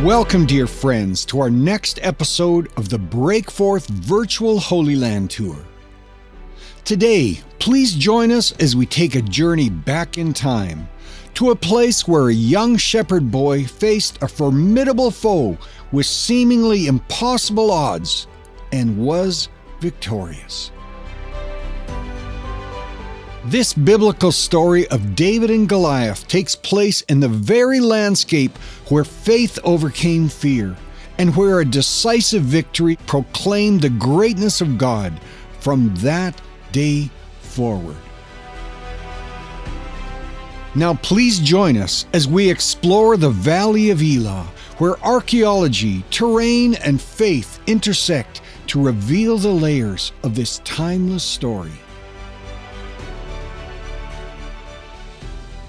Welcome, dear friends, to our next episode of the Breakforth Virtual Holy Land Tour. Today, please join us as we take a journey back in time to a place where a young shepherd boy faced a formidable foe with seemingly impossible odds and was victorious. This biblical story of David and Goliath takes place in the very landscape where faith overcame fear and where a decisive victory proclaimed the greatness of God from that day forward. Now please join us as we explore the Valley of Elah, where archaeology, terrain, and faith intersect to reveal the layers of this timeless story.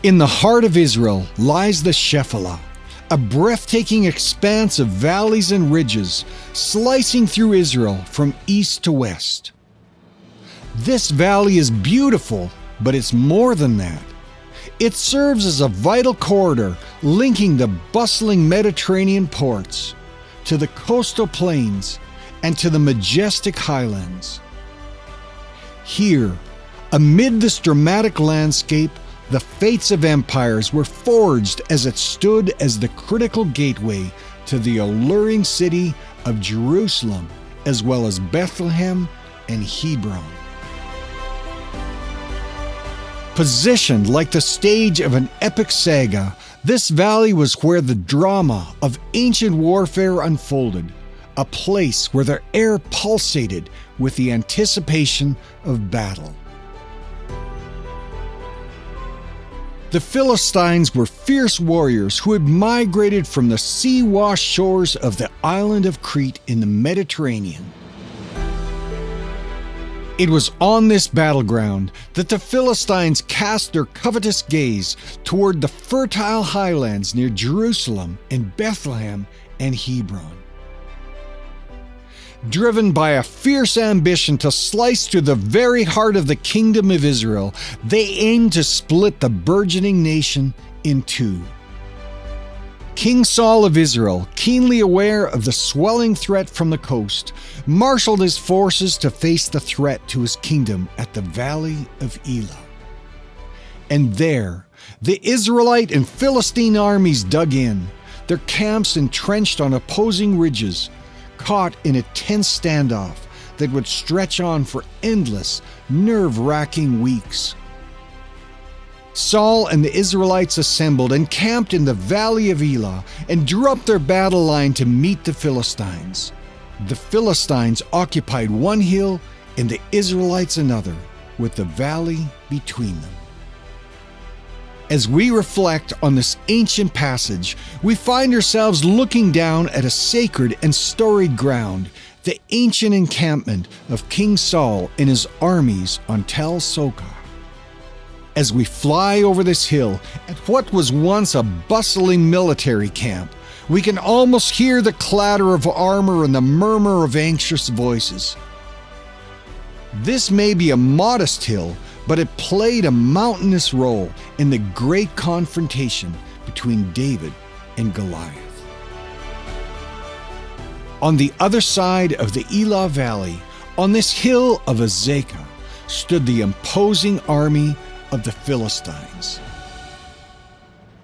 In the heart of Israel lies the Elah, a breathtaking expanse of valleys and ridges slicing through Israel from east to west. This valley is beautiful, but it's more than that. It serves as a vital corridor linking the bustling Mediterranean ports to the coastal plains and to the majestic highlands. Here, amid this dramatic landscape, the fates of empires were forged as it stood as the critical gateway to the alluring city of Jerusalem, as well as Bethlehem and Hebron. Positioned like the stage of an epic saga, this valley was where the drama of ancient warfare unfolded, a place where the air pulsated with the anticipation of battle. The Philistines were fierce warriors who had migrated from the sea-washed shores of the island of Crete in the Mediterranean. It was on this battleground that the Philistines cast their covetous gaze toward the fertile highlands near Jerusalem and Bethlehem and Hebron. Driven by a fierce ambition to slice through the very heart of the kingdom of Israel, they aimed to split the burgeoning nation in two. King Saul of Israel, keenly aware of the swelling threat from the coast, marshaled his forces to face the threat to his kingdom at the Valley of Elah. And there, the Israelite and Philistine armies dug in, their camps entrenched on opposing ridges, caught in a tense standoff that would stretch on for endless, nerve-wracking weeks. Saul and the Israelites assembled and camped in the Valley of Elah and drew up their battle line to meet the Philistines. The Philistines occupied one hill and the Israelites another, with the valley between them. As we reflect on this ancient passage, we find ourselves looking down at a sacred and storied ground, the ancient encampment of King Saul and his armies on Tel Soka. As we fly over this hill at what was once a bustling military camp, we can almost hear the clatter of armor and the murmur of anxious voices. This may be a modest hill, but it played a mountainous role in the great confrontation between David and Goliath. On the other side of the Elah Valley, on this hill of Azekah, stood the imposing army of the Philistines.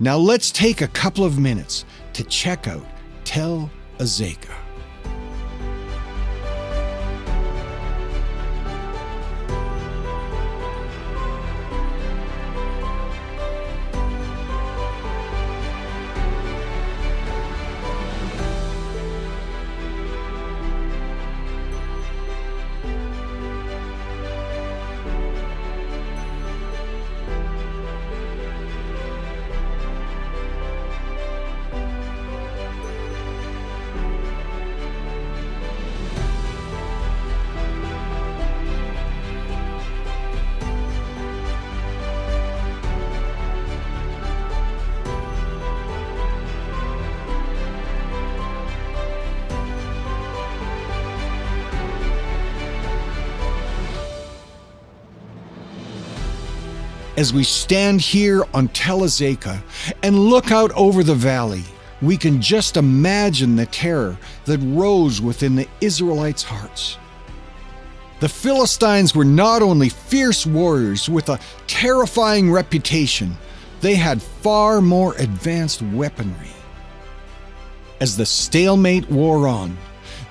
Now let's take a couple of minutes to check out Tel Azekah. As we stand here on Tel Azekah and look out over the valley, We can just imagine the terror that rose within the Israelites' hearts. The Philistines were not only fierce warriors with a terrifying reputation, they had far more advanced weaponry. As the stalemate wore on,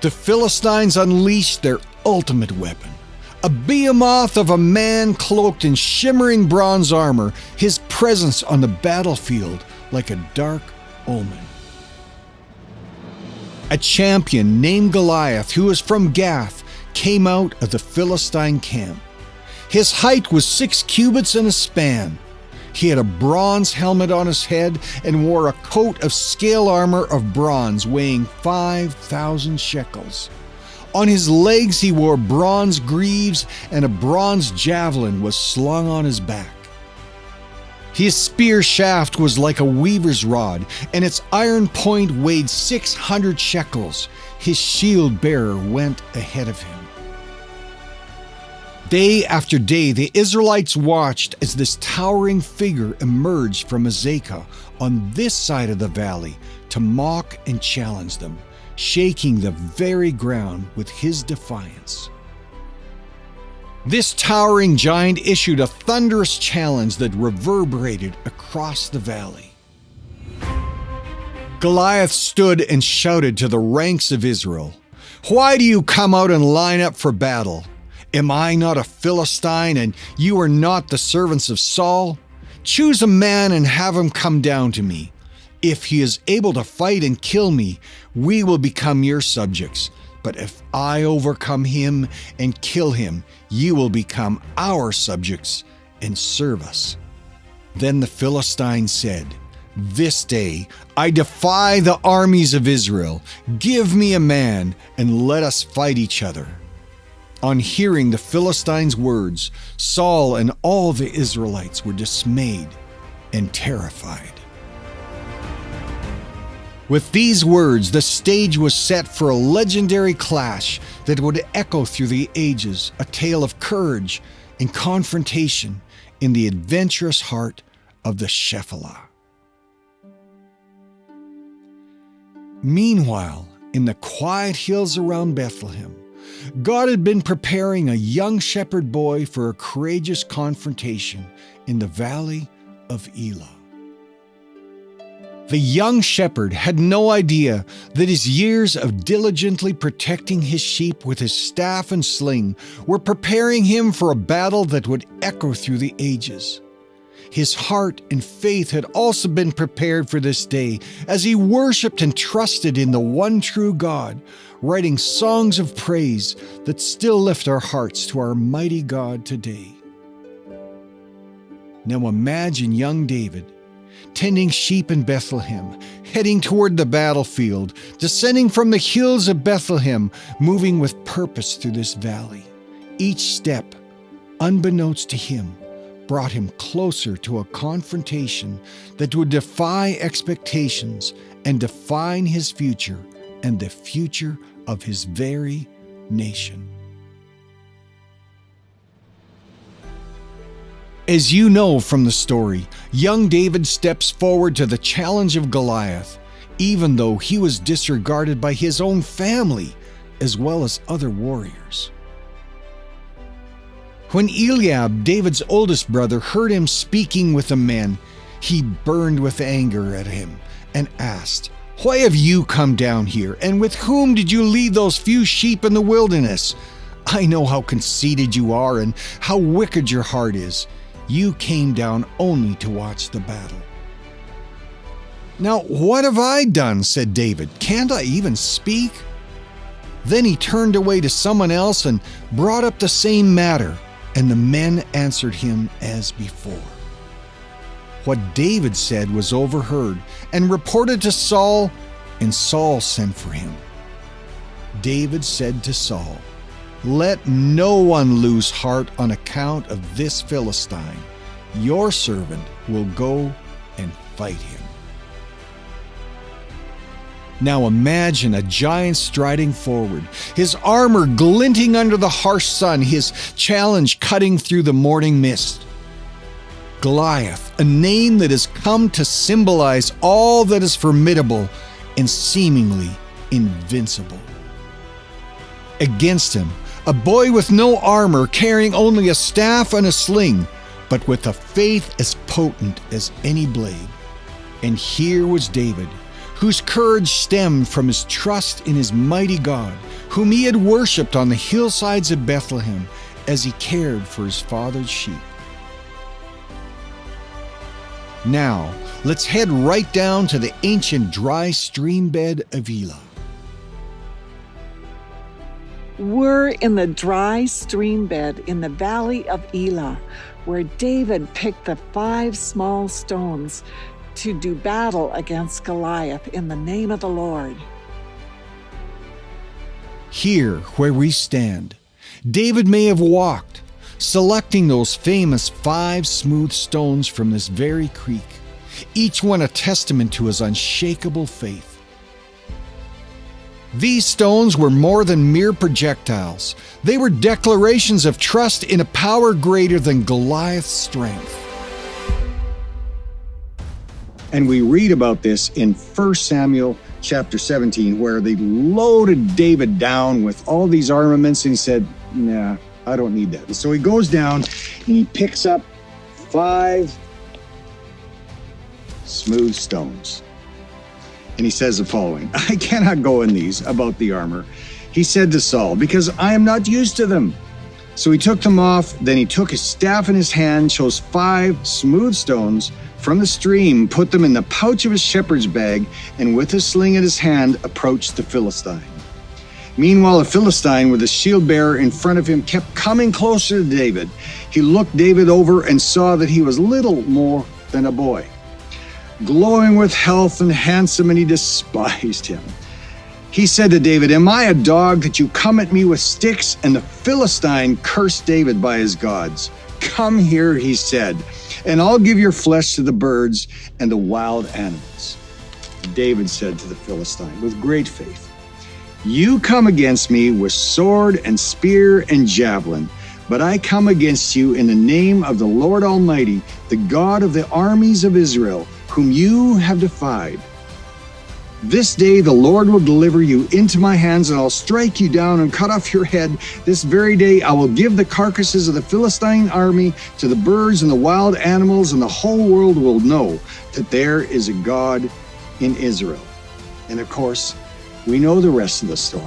the Philistines unleashed their ultimate weapon, a behemoth of a man cloaked in shimmering bronze armor, his presence on the battlefield like a dark omen. A champion named Goliath, who was from Gath, came out of the Philistine camp. His height was 6 cubits and a span. He had a bronze helmet on his head and wore a coat of scale armor of bronze weighing 5,000 shekels. On his legs he wore bronze greaves, and a bronze javelin was slung on his back. His spear shaft was like a weaver's rod, and its iron point weighed 600 shekels. His shield bearer went ahead of him. Day after day, the Israelites watched as this towering figure emerged from Azekah on this side of the valley to mock and challenge them, shaking the very ground with his defiance. This towering giant issued a thunderous challenge that reverberated across the valley. Goliath stood and shouted to the ranks of Israel, "Why do you come out and line up for battle? Am I not a Philistine, and you are not the servants of Saul? Choose a man and have him come down to me. If he is able to fight and kill me, we will become your subjects. But if I overcome him and kill him, you will become our subjects and serve us." Then the Philistine said, "This day I defy the armies of Israel. Give me a man and let us fight each other." On hearing the Philistines' words, Saul and all the Israelites were dismayed and terrified. With these words, the stage was set for a legendary clash that would echo through the ages, a tale of courage and confrontation in the adventurous heart of the Shephelah. Meanwhile, in the quiet hills around Bethlehem, God had been preparing a young shepherd boy for a courageous confrontation in the valley of Elah. The young shepherd had no idea that his years of diligently protecting his sheep with his staff and sling were preparing him for a battle that would echo through the ages. His heart and faith had also been prepared for this day as he worshiped and trusted in the one true God, writing songs of praise that still lift our hearts to our mighty God today. Now imagine young David, tending sheep in Bethlehem, heading toward the battlefield, descending from the hills of Bethlehem, moving with purpose through this valley. Each step, unbeknownst to him, brought him closer to a confrontation that would defy expectations and define his future and the future of his very nation. As you know from the story, young David steps forward to the challenge of Goliath, even though he was disregarded by his own family as well as other warriors. When Eliab, David's oldest brother, heard him speaking with the men, he burned with anger at him and asked, "Why have you come down here, and with whom did you lead those few sheep in the wilderness? I know how conceited you are and how wicked your heart is. You came down only to watch the battle." "Now, what have I done?" said David. "Can't I even speak?" Then he turned away to someone else and brought up the same matter, and the men answered him as before. What David said was overheard and reported to Saul, and Saul sent for him. David said to Saul, "Let no one lose heart on account of this Philistine. Your servant will go and fight him." Now imagine a giant striding forward, his armor glinting under the harsh sun, his challenge cutting through the morning mist. Goliath, a name that has come to symbolize all that is formidable and seemingly invincible. Against him, a boy with no armor, carrying only a staff and a sling, but with a faith as potent as any blade. And here was David, whose courage stemmed from his trust in his mighty God, whom he had worshipped on the hillsides of Bethlehem as he cared for his father's sheep. Now, let's head right down to the ancient dry stream bed of Elah. We're in the dry stream bed in the valley of Elah, where David picked the 5 small stones to do battle against Goliath in the name of the Lord. Here, where we stand, David may have walked, selecting those famous 5 smooth stones from this very creek, each one a testament to his unshakable faith. These stones were more than mere projectiles. They were declarations of trust in a power greater than Goliath's strength. And we read about this in 1 Samuel chapter 17, where they loaded David down with all these armaments, and he said, nah, I don't need that. And so he goes down and he picks up 5 smooth stones. And he says the following, I cannot go in these about the armor, he said to Saul, because I am not used to them. So he took them off. Then he took his staff in his hand, chose 5 smooth stones from the stream, put them in the pouch of his shepherd's bag, and with a sling in his hand approached the Philistine. Meanwhile, a Philistine with a shield bearer in front of him kept coming closer to David. He looked David over and saw that he was little more than a boy, glowing with health and handsome, and he despised him. He said to David, am I a dog that you come at me with sticks? And the Philistine cursed David by his gods. Come here, he said, and I'll give your flesh to the birds and the wild animals. David said to the Philistine with great faith, you come against me with sword and spear and javelin, but I come against you in the name of the Lord Almighty, the God of the armies of Israel, whom you have defied. This day the Lord will deliver you into my hands, and I'll strike you down and cut off your head. This very day I will give the carcasses of the Philistine army to the birds and the wild animals, and the whole world will know that there is a God in Israel. And of course, we know the rest of the story.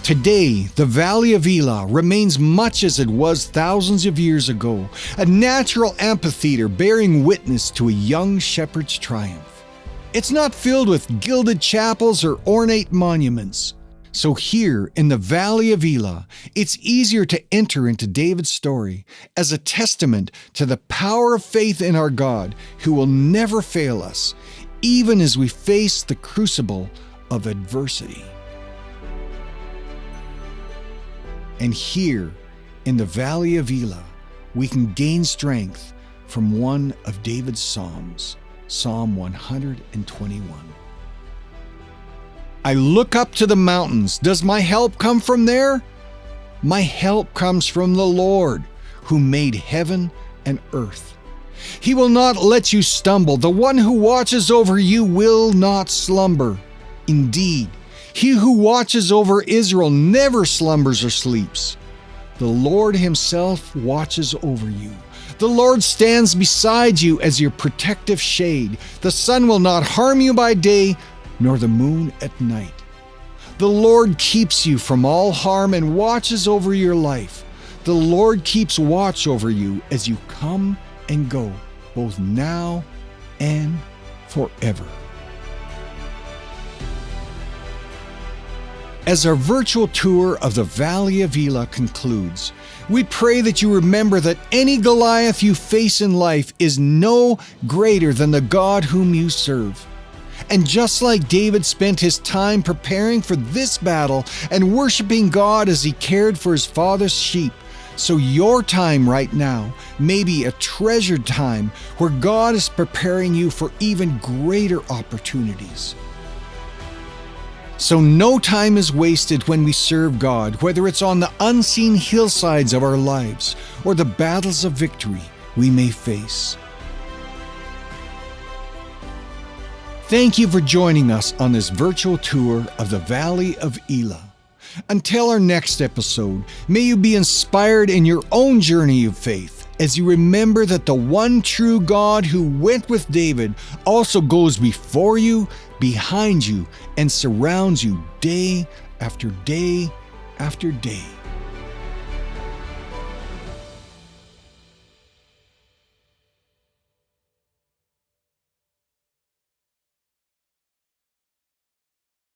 Today, the Valley of Elah remains much as it was thousands of years ago, a natural amphitheater bearing witness to a young shepherd's triumph. It's not filled with gilded chapels or ornate monuments. So here in the Valley of Elah, it's easier to enter into David's story as a testament to the power of faith in our God, who will never fail us, even as we face the crucible of adversity. And here, in the Valley of Elah, we can gain strength from one of David's Psalms, Psalm 121. I look up to the mountains. Does my help come from there? My help comes from the Lord, who made heaven and earth. He will not let you stumble. The one who watches over you will not slumber. Indeed, he who watches over Israel never slumbers or sleeps. The Lord himself watches over you. The Lord stands beside you as your protective shade. The sun will not harm you by day, nor the moon at night. The Lord keeps you from all harm and watches over your life. The Lord keeps watch over you as you come and go, both now and forever. As our virtual tour of the Valley of Elah concludes, we pray that you remember that any Goliath you face in life is no greater than the God whom you serve. And just like David spent his time preparing for this battle and worshiping God as he cared for his father's sheep, so your time right now may be a treasured time where God is preparing you for even greater opportunities. So no time is wasted when we serve God, whether it's on the unseen hillsides of our lives or the battles of victory we may face. Thank you for joining us on this virtual tour of the Valley of Elah. Until our next episode, may you be inspired in your own journey of faith as you remember that the one true God who went with David also goes before you, behind you, and surrounds you day after day after day.